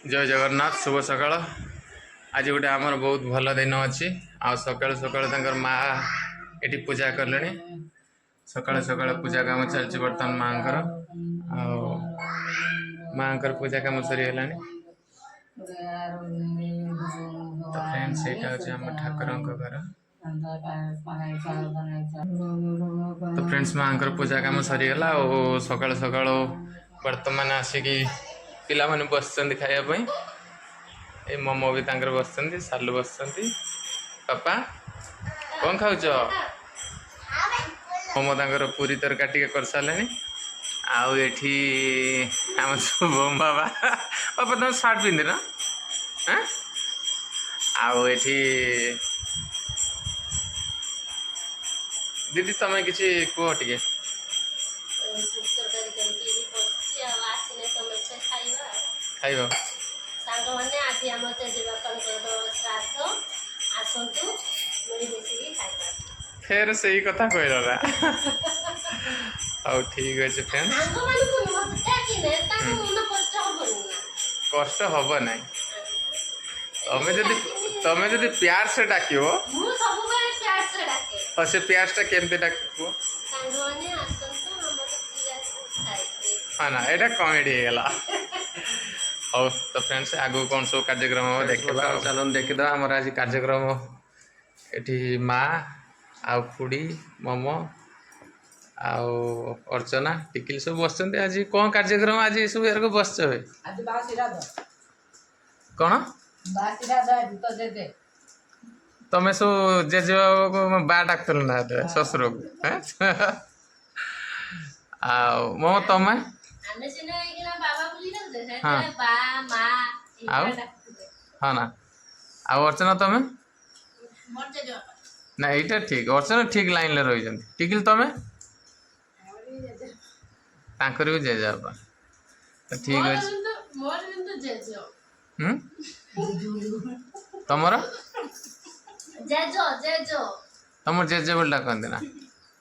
जय जगन्नाथ शुभ सकाळ। आज गोटे आमर बहुत भल दिन अच्छी आ सकाल सकाल माँ ये पूजा कले। सकाल सकाल पूजा कम चलती बर्तमान माँ पूजा कम सरीगला। तो फ्रेंड्स यहाँ हूँ ठाकुर घर। तो फ्रेंड्स माँ पूजा कम सरीगला और सकाल सकाल बर्तमान आसिकी पिला माने बसचंदी खाइबा पई। ए मोमो भी तांकर बसचंदी, सालू बसचंदी। पापा कौन खाउछ? मोमो तांकर पूरी तरकारी टिके कर सालेनी। आउ एठी हम शुभम बाबा पापा तुम शर्ट पिंधि ना? हैं? आउ एठी दीदी तमे किछि को टिके खाइबा फेर से ही कथा कहला। आउ ठीक अच्छे फ्रेंड्स कष्ट हम ना। तमें जदि प्यार से डाकियो और से प्यार केमती डाक हाँ ना यहाँ कमेडी होगला। हाँ तो फ्रेंड्स आगु कौन सब कार्यक्रम देखा चलो देखीद आमर आज कार्यक्रम ये माँ आउ खुड़ी मोमो आउ अर्चना टिकिल सब बस आज कौन कार्यक्रम आज सब यार को बस कौन तमें सब जेजे बा डाक ना शशुर को मोमो तमें हाँ हाँ ना आउ अर्चना तमें ना यहाँ ठीक अर्चना ठीक लाइन ले रही टिकिल तमें तांकर भी जेजे बापा तो ठीक अच्छे तमर तुम जेजे बोल डाकती ना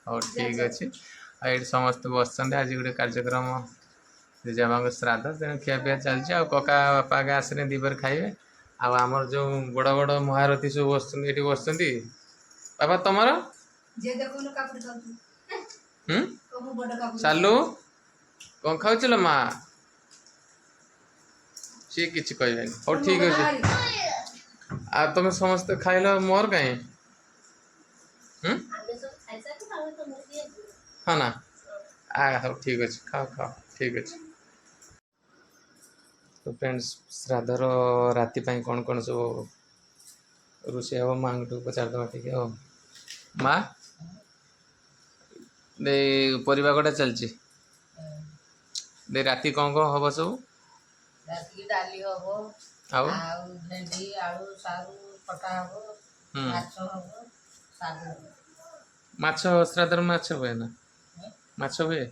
हाँ ठीक अच्छे ये समस्त बस आज गोटे कार्यक्रम जेजेबा श्राद्ध तेणु खियापिया चलती आ कका बापा के आसने दीपर खाइबे आमर जो बड़ बड़ महारथी सब बस बाबा तुमर सालू कौन खाऊ माँ सी कि कह हो ठीक अच्छे आ तुम समस्त खाइल मोर कहीं हाँ ना हो ठीक अच्छे खाओ खाओ ठीक अच्छे। तो फ्रेंड्स श्राद्धर राति कौन कौन सब रोषे हम माँ पचारदे टे हो माँ दे परिवा कटा चलची दे राति कौन कौन हम सब राति डाली हबो आउ भेंडी आलू सारू पटा हबो माछ हबो सागु हबो माछ श्राद्धर माछ हुए ना माछ हुए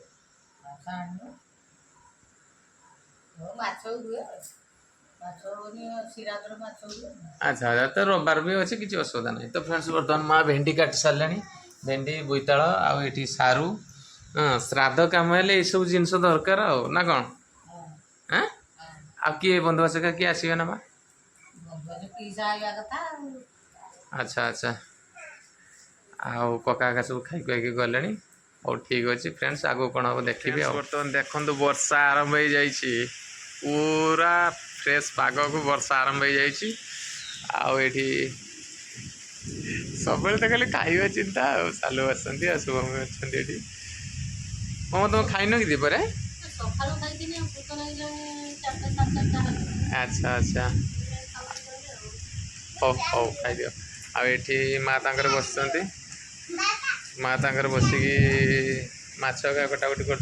अच्छा अच्छा तो रविवार भी अच्छे किसी असुविधा नहीं। तो फ्रेंड्स बर्तमान माँ भेंडी काटि सारे भेंडी बोईताल आठी सारू हाँ श्राद्ध कम ये सब जिनस दरकार ना कौन हाँ आ किए बंधुबास किए आसवे ना माँ अच्छा अच्छा आउ कका सब खाई खुआई गले और ठीक अच्छे फ्रेंड्स आगो कौन हम देखी बर्तमान देखो वर्षा आरंभ हो जाइए पूरा फ्रेश पाग को वर्षा आरंभ हो जाइए आठी सब तो खाली खाଇବା चिंता सालू आसती शुभम अच्छी मम तुम खाइन कि दीपर अच्छा अच्छा हो हो खाई आठी माँ तांकर बस माँ तांकर बसिकी माछ कटाकटी कर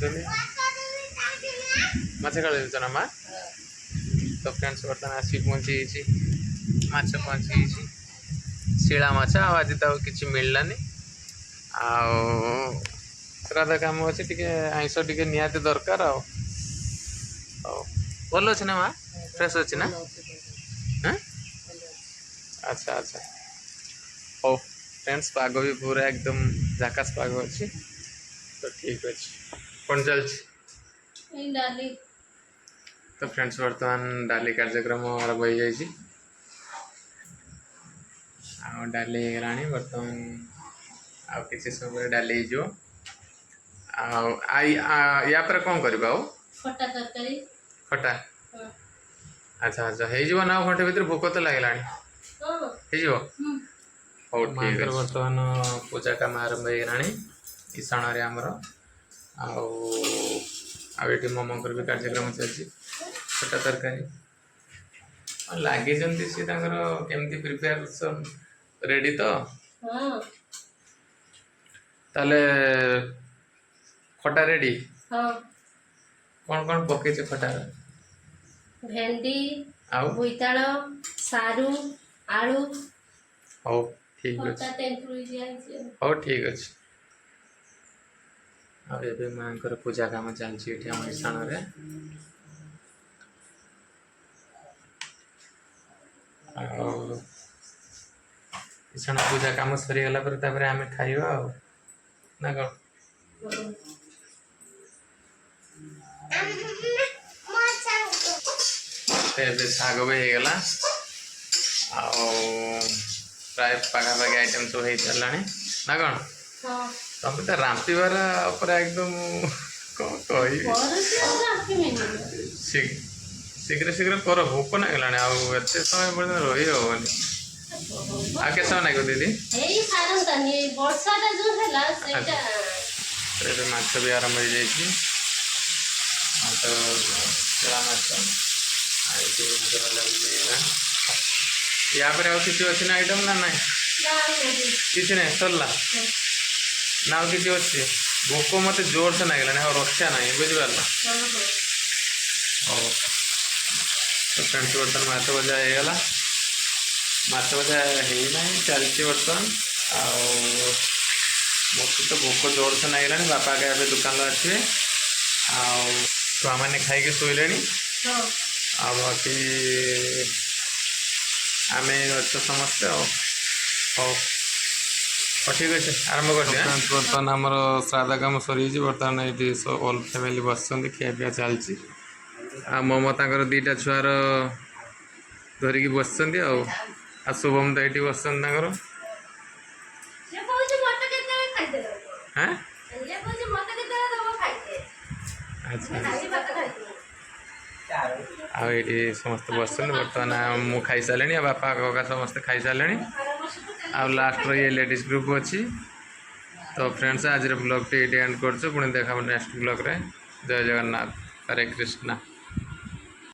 माछ काट ना माँ। तो फ्रेंड्स बर्तमान आसिक पहुँची माछ पहुँची शिला माछ आज तो किसी मिललानी श्राद्ध कम अच्छे टे आईस टे निहाती दरकार भल अच्छे ना माँ फ्रेश अच्छे ना हाँ अच्छा अच्छा हो फ्रेंड्स पाग भी पूरा एकदम झाकास पाग अच्छी तो ठीक अच्छे कौन चलती तो फ्रेंड्स बर्तमान डाली कार्यक्रम आरंभ हो जाइए डाली गलानी बर्तमान आ किसी समय डाली जो या पर कौन करबा हो खट्टा तरकारी खटा हाँ अच्छा अच्छा हो ना घंटे भीतर भोक तो लगलानी हाँ हो हौ ठीक है बर्तमान पूजा काम आरंभ हो गलानी ईशाण आमर आउे ममकर भी कार्यक्रम चलती खटा तरकारी लगी सी केमती प्रिपेरेसन रेडी तो हाँ ताले खटा रेडी हाँ कौन कौन पके खटा भेंडी आउ बोईताल सारू आलू हौ ठीक खट्टा अच्छे तेंतुली दिया हौ ठीक अच्छे आबे माँ पूजा काम चलती ईशाण ईशाण पूजा काम सरीगला आम खाइबा ना कौन शाग भी होगला प्राय पखापाखि आइटम सब हो सारा ना कौन हाँ तुम तो रांधिबार एकदम कौन कह शीघ्र शीघ्र कर भोक लगला आते समय पर्यटन रही हेनी आगे समय लगे दीदी एई सारंतानी वर्षाटा जो हैला सेटा माछ भी आरंभ हो जाइए तो चला माछ या पर आउ किसी अच्छी ना आइटम ना ना किसी ना सरला ना आउ किसी अच्छी भोक मत जोर से लगलानी और रक्षा ना बुझिपार हो तो फ्रेंड्स बर्तमान माछ भजा होगला माछ भजा होना चलती बर्तमान मत तो भोक जोर से लगलानी बापा के दुकान आसवे छुआ मैंने खाई शोले आ बाकी आम अच्छे समस्ते हौ ठीक अच्छे आरंभ कर बर्तमान आमर श्राद्ध कम सरी बर्तमान ये सब ऑल फैमिली बस खिया पिया चलती ममता दीटा छुआर धरिकी बस शुभम तो ये बस आगे समस्त बस बर्तमान मु खाई सारे बापा कका समस्त खाई सारे लास्ट ये लेडीज ग्रुप अच्छी तो फ्रेंड्स आज ब्लॉग टी एंड कर पुणी देखा नेक्स्ट ब्लॉग रे जय जगन्नाथ हरे कृष्णा।